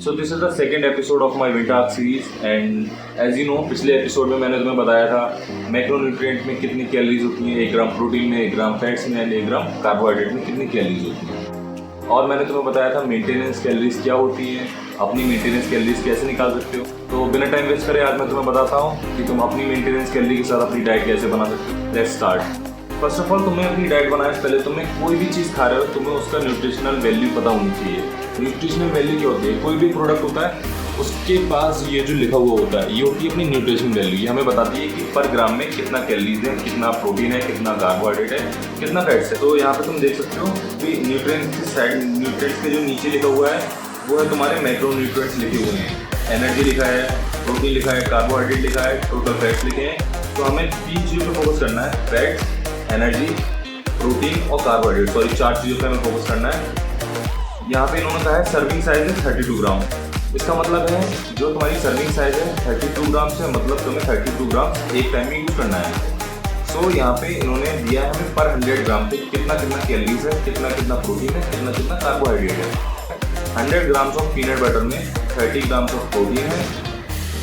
So this is the second episode of my winter arc series and as you know पिछले episode में मैंने तुम्हें बताया था मैक्रोन्यूट्रिएंट में कितनी कैलोरीज होती हैं, 1 ग्राम प्रोटीन में, 1 ग्राम फैट्स में एंड 1 ग्राम कार्बोहाइड्रेट में कितनी कैलोरीज होती हैं। और मैंने तुम्हें बताया था मेंटेनेंस कैलोरीज क्या होती हैं, अपनी मेंटेनेंस कैलोरीज कैसे निकाल सकते हो। तो बिना टाइम वेस्ट करे आज मैं तुम्हें बताता हूँ कि तुम अपनी मेंटेनेंस कैलोरी के साथ अपनी डाइट कैसे बना सकते हो। Let's start. First of all तुम्हें अपनी डाइट बनाने से पहले तुम्हें कोई भी चीज़ खा रहे हो तुम्हें उसका न्यूट्रिशनल वैल्यू पता होनी चाहिए। न्यूट्रिशनल वैल्यू क्या होती है? कोई भी प्रोडक्ट होता है उसके पास ये जो लिखा हुआ होता है ये होती है अपनी न्यूट्रिशनल वैल्यू। ये हमें बताती है कि पर ग्राम में कितना कैलोरीज है, कितना प्रोटीन है, कितना कार्बोहाइड्रेट है, कितना फैट्स है। तो यहाँ पे तुम देख सकते हो कि न्यूट्रिएंट्स की साइड, न्यूट्रिएंट्स के जो नीचे लिखा हुआ है वो है तुम्हारे मैक्रोन्यूट्रिएंट्स लिखे हुए हैं। एनर्जी लिखा है, प्रोटीन लिखा है, कार्बोहाइड्रेट लिखा है, टोटल फैट्स लिखे हैं। तो हमें 3 चीज़ों पर फोकस करना है, फैट्स, एनर्जी, प्रोटीन और कार्बोहाइड्रेट। सॉरी 4 चीज़ों पर हमें फोकस करना है। यहाँ पे इन्होंने कहा है सर्विंग साइज है 32 ग्राम। इसका मतलब है जो तुम्हारी सर्विंग साइज है 32 ग्राम से मतलब तुम्हें 32 ग्राम एक टाइम में यूज़ करना है। सो यहाँ पे इन्होंने दिया है हमें पर 100 ग्राम पे कितना कितना कैलोरीज है, कितना कितना प्रोटीन है, कितना कितना कार्बोहाइड्रेट है। 100 ग्राम्स ऑफ पीनट बटर में 30 ग्राम्स ऑफ प्रोटीन है,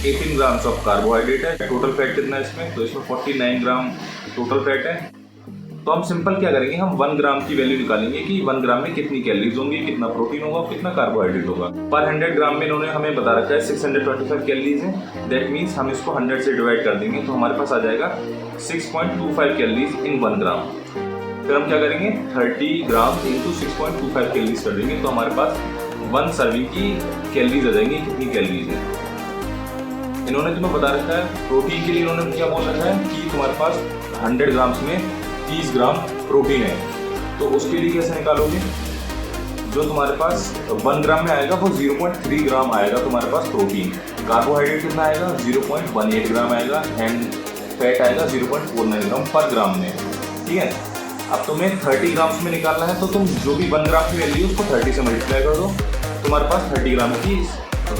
18 ग्राम्स ऑफ कार्बोहाइड्रेट है। टोटल फैट कितना है इसमें? तो इसमें 49 ग्राम टोटल फैट है। तो हम सिंपल क्या करेंगे, हम 1 ग्राम की वैल्यू निकालेंगे कि 1 ग्राम में कितनी कैलोरीज होंगी, कितना प्रोटीन होगा, कितना कार्बोहाइड्रेट होगा। पर 100 ग्राम में इन्होंने हमें बता रखा है 625 कैलोरीज है। दैट मीन्स हम इसको 100 से डिवाइड कर देंगे तो हमारे पास आ जाएगा 6.25 कैलोरीज इन 1 ग्राम। फिर हम क्या करेंगे 30 ग्राम इंटू 6.25 कैलोरीज कर देंगे तो हमारे पास 1 सर्विंग की कैलोरीज आ जाएंगी, कितनी कैलोरीज है। इन्होंने तुम्हें बता रखा है प्रोटीन के लिए इन्होंने क्या बोल रखा है कि तुम्हारे पास 100 ग्राम्स में 30 ग्राम प्रोटीन है। तो उसके लिए कैसे निकालोगे? जो तुम्हारे पास 1 ग्राम में आएगा वो 0.3 ग्राम आएगा तुम्हारे पास प्रोटीन। कार्बोहाइड्रेट कितना आएगा? 0.18 ग्राम आएगा एंड फैट आएगा 0.49 ग्राम पर ग्राम में। ठीक है, अब तुम्हें 30 ग्राम्स में निकालना है तो तुम जो भी 1 ग्राम की वैल्यू है उसको 30 से मल्टीप्लाई कर दो, तुम्हारे पास 30 ग्राम की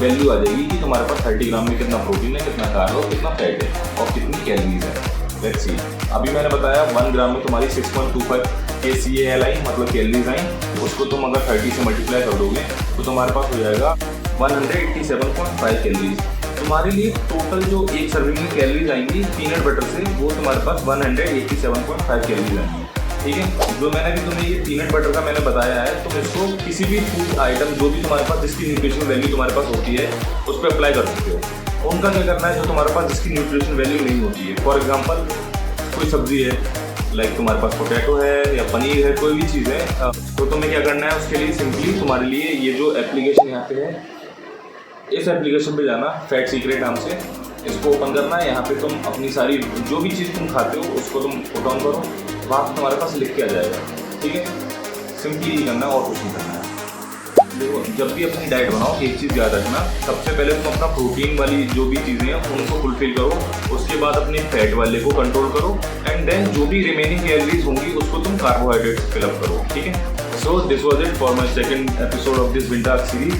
वैल्यू आ जाएगी कि तुम्हारे पास 30 ग्राम में कितना प्रोटीन है, कितना कार्ब है, कितना फैट है और कितनी कैलोरीज है। लेट्स सी, अभी मैंने बताया 1 ग्राम में तुम्हारी 6.25 KCAL मतलब कैलोरीज आई। उसको तुम अगर 30 से मल्टीप्लाई कर दोगे तो तुम्हारे पास हो जाएगा 187.5 कैलोरीज। तुम्हारे लिए टोटल जो एक सर्विंग में कैलोरीज आएंगी पीनट बटर से वो तुम्हारे पास 187.5 कैलोरीज आएंगी। ठीक है, जो मैंने भी तुम्हें ये पीनट बटर का मैंने बताया है तुम इसको किसी भी फूड आइटम जो भी तुम्हारे पास जिसकी न्यूट्रिशनल वैल्यू तुम्हारे पास होती है उस पर अप्लाई कर सकते हो। उनका क्या करना है जो तुम्हारे पास जिसकी न्यूट्रिशनल वैल्यू नहीं होती है। फॉर एग्जांपल कोई सब्जी है, लाइक तुम्हारे पास पोटैटो है या पनीर है, कोई भी चीज़ है, तो तुम्हें क्या करना है उसके लिए सिंपली तुम्हारे लिए ये जो एप्लीकेशन यहाँ पे है इस एप्लीकेशन पे जाना, फैट सीक्रेट नाम से, इसको ओपन करना है। यहाँ पे तुम अपनी सारी जो भी चीज़ तुम खाते हो उसको तुम पुट ऑन करो, वहाँ तुम्हारे पास लिख के आ जाएगा। ठीक है, सिंपली ये करना है और कुछ नहीं करना है। देखो जब भी अपनी डाइट बनाओ एक चीज़ याद रखना, सबसे पहले तुम अपना प्रोटीन वाली जो भी चीज़ें हैं उनको फुलफिल करो, उसके बाद अपने फैट वाले को कंट्रोल करो एंड देन जो भी रिमेनिंग कैलोरीज होंगी उसको तुम कार्बोहाइड्रेट फिलअप करो। ठीक है, so this was it for my second episode of this winter arc series.